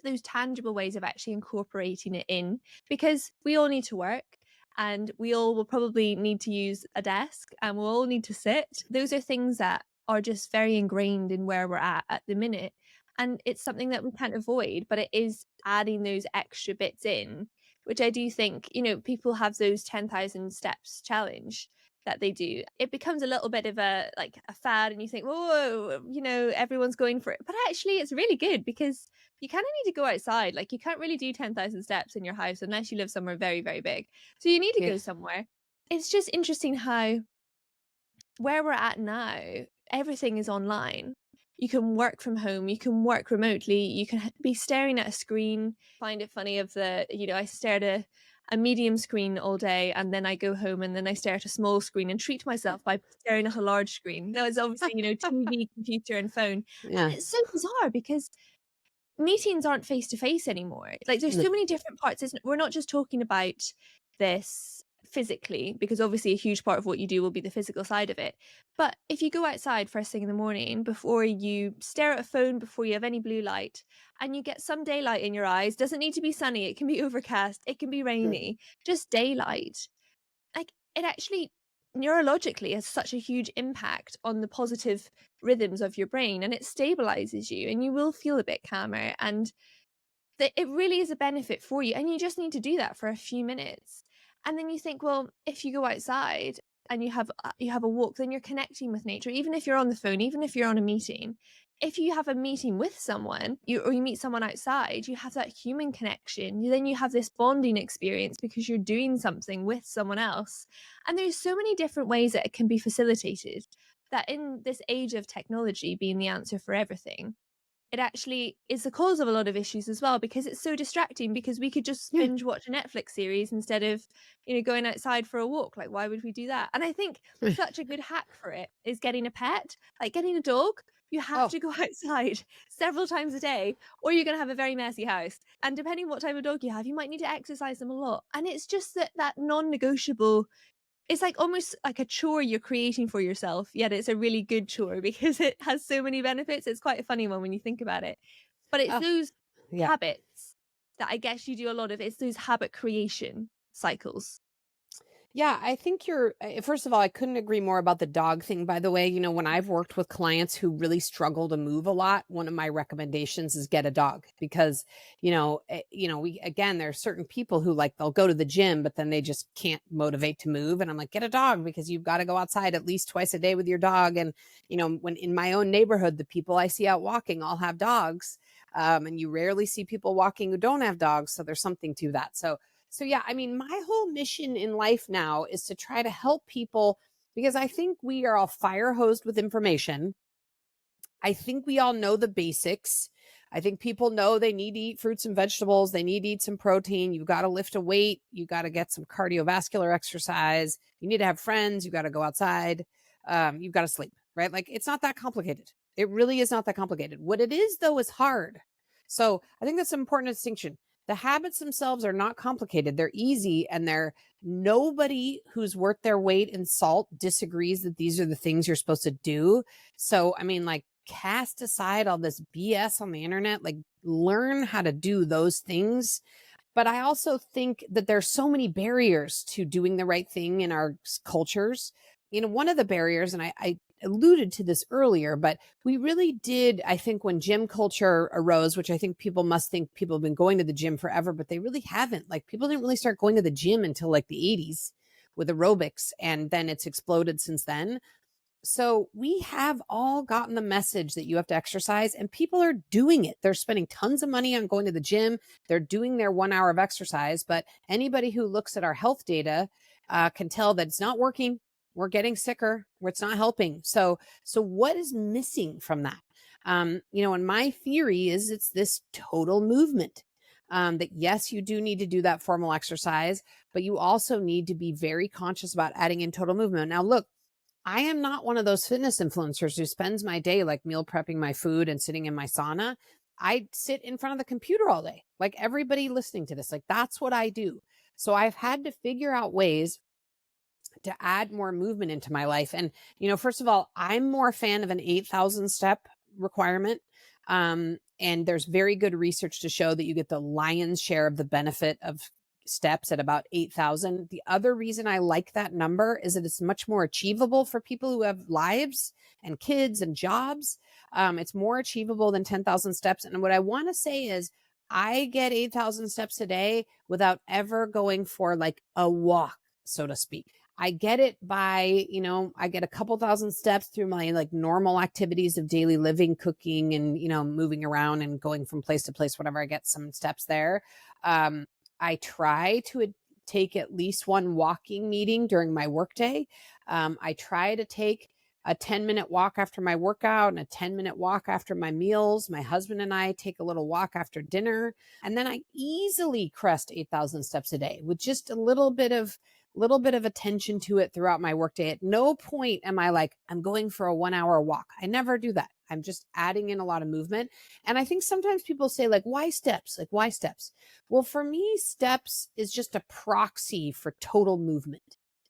those tangible ways of actually incorporating it in, because we all need to work and we all will probably need to use a desk and we'll all need to sit. Those are things that are just very ingrained in where we're at the minute. And it's something that we can't avoid, but it is adding those extra bits in, which I do think, people have those 10,000 steps challenge that they do. It becomes a little bit of a fad, and you think, whoa, everyone's going for it. But actually it's really good, because you kind of need to go outside. Like, you can't really do 10,000 steps in your house unless you live somewhere very, very big. So you need to go somewhere. It's just interesting how where we're at now, everything is online. You can work from home, you can work remotely, you can be staring at a screen. Find it funny I stare at a medium screen all day, and then I go home and then I stare at a small screen and treat myself by staring at a large screen. That was obviously, TV, computer and phone. Yeah. And it's so bizarre because meetings aren't face to face anymore. Like, there's so many different parts. We're not just talking about this physically, because obviously a huge part of what you do will be the physical side of it. But if you go outside first thing in the morning, before you stare at a phone, before you have any blue light, and you get some daylight in your eyes, doesn't need to be sunny, it can be overcast, it can be rainy, just daylight. Like, it actually neurologically has such a huge impact on the positive rhythms of your brain, and it stabilizes you and you will feel a bit calmer, and it really is a benefit for you. And you just need to do that for a few minutes, and then you think, well, if you go outside and you have a walk, then you're connecting with nature. Even if you're on the phone, even if you're on a meeting, if you have a meeting with someone, or you meet someone outside, you have that human connection. Then you have this bonding experience because you're doing something with someone else. And there's so many different ways that it can be facilitated, that in this age of technology being the answer for everything, it actually is the cause of a lot of issues as well, because it's so distracting, because we could just binge watch a Netflix series instead of, going outside for a walk. Like, why would we do that? And I think such a good hack for it is getting a pet, like getting a dog. You have to go outside several times a day, or you're going to have a very messy house. And depending what type of dog you have, you might need to exercise them a lot. And it's just that non-negotiable. It's like almost like a chore you're creating for yourself, yet it's a really good chore because it has so many benefits. It's quite a funny one when you think about it. But it's those habits that I guess you do a lot of. It's those habit creation cycles. Yeah, I think first of all, I couldn't agree more about the dog thing, by the way. When I've worked with clients who really struggle to move a lot, one of my recommendations is get a dog, because, there are certain people who they'll go to the gym, but then they just can't motivate to move. And I'm like, get a dog, because you've got to go outside at least twice a day with your dog. And, when in my own neighborhood, the people I see out walking all have dogs. And you rarely see people walking who don't have dogs. So there's something to that. So yeah, I mean, my whole mission in life now is to try to help people, because I think we are all fire hosed with information. I think we all know the basics. I think people know they need to eat fruits and vegetables. They need to eat some protein. You've got to lift a weight. You got to get some cardiovascular exercise. You need to have friends. You got to go outside. You've got to sleep, right? Like, it's not that complicated. It really is not that complicated. What it is, though, is hard. So I think that's an important distinction. The habits themselves are not complicated. They're easy, and nobody who's worth their weight in salt disagrees that these are the things you're supposed to do. So, I mean, cast aside all this BS on the internet, learn how to do those things. But I also think that there's so many barriers to doing the right thing in our cultures. One of the barriers, and I alluded to this earlier, but we really did, I think, when gym culture arose, which I think people must think people have been going to the gym forever, but they really haven't. People didn't really start going to the gym until the 80s with aerobics, and then it's exploded since then. So we have all gotten the message that you have to exercise, and people are doing it. They're spending tons of money on going to the gym. They're doing their 1 hour of exercise, but anybody who looks at our health data can tell that it's not working. We're getting sicker, or it's not helping. So what is missing from that? And my theory is it's this total movement. That yes, you do need to do that formal exercise, but you also need to be very conscious about adding in total movement. Now, look, I am not one of those fitness influencers who spends my day meal prepping my food and sitting in my sauna. I sit in front of the computer all day, like everybody listening to this. That's what I do. So I've had to figure out ways to add more movement into my life. And, first of all, I'm more a fan of an 8,000 step requirement. And there's very good research to show that you get the lion's share of the benefit of steps at about 8,000. The other reason I like that number is that it's much more achievable for people who have lives and kids and jobs. It's more achievable than 10,000 steps. And what I want to say is, I get 8,000 steps a day without ever going for like a walk, so to speak. I get it by, I get a couple thousand steps through my like normal activities of daily living, cooking and, moving around and going from place to place, whatever. I get some steps there. I try to take at least one walking meeting during my workday. I try to take a 10-minute walk after my workout and a 10-minute walk after my meals. My husband and I take a little walk after dinner. And then I easily crest 8,000 steps a day with just a little bit of attention to it throughout my workday. At no point am I like, I'm going for a 1 hour walk. I never do that. I'm just adding in a lot of movement. And I think sometimes people say like, why steps? Like, why steps? Well, for me, steps is just a proxy for total movement.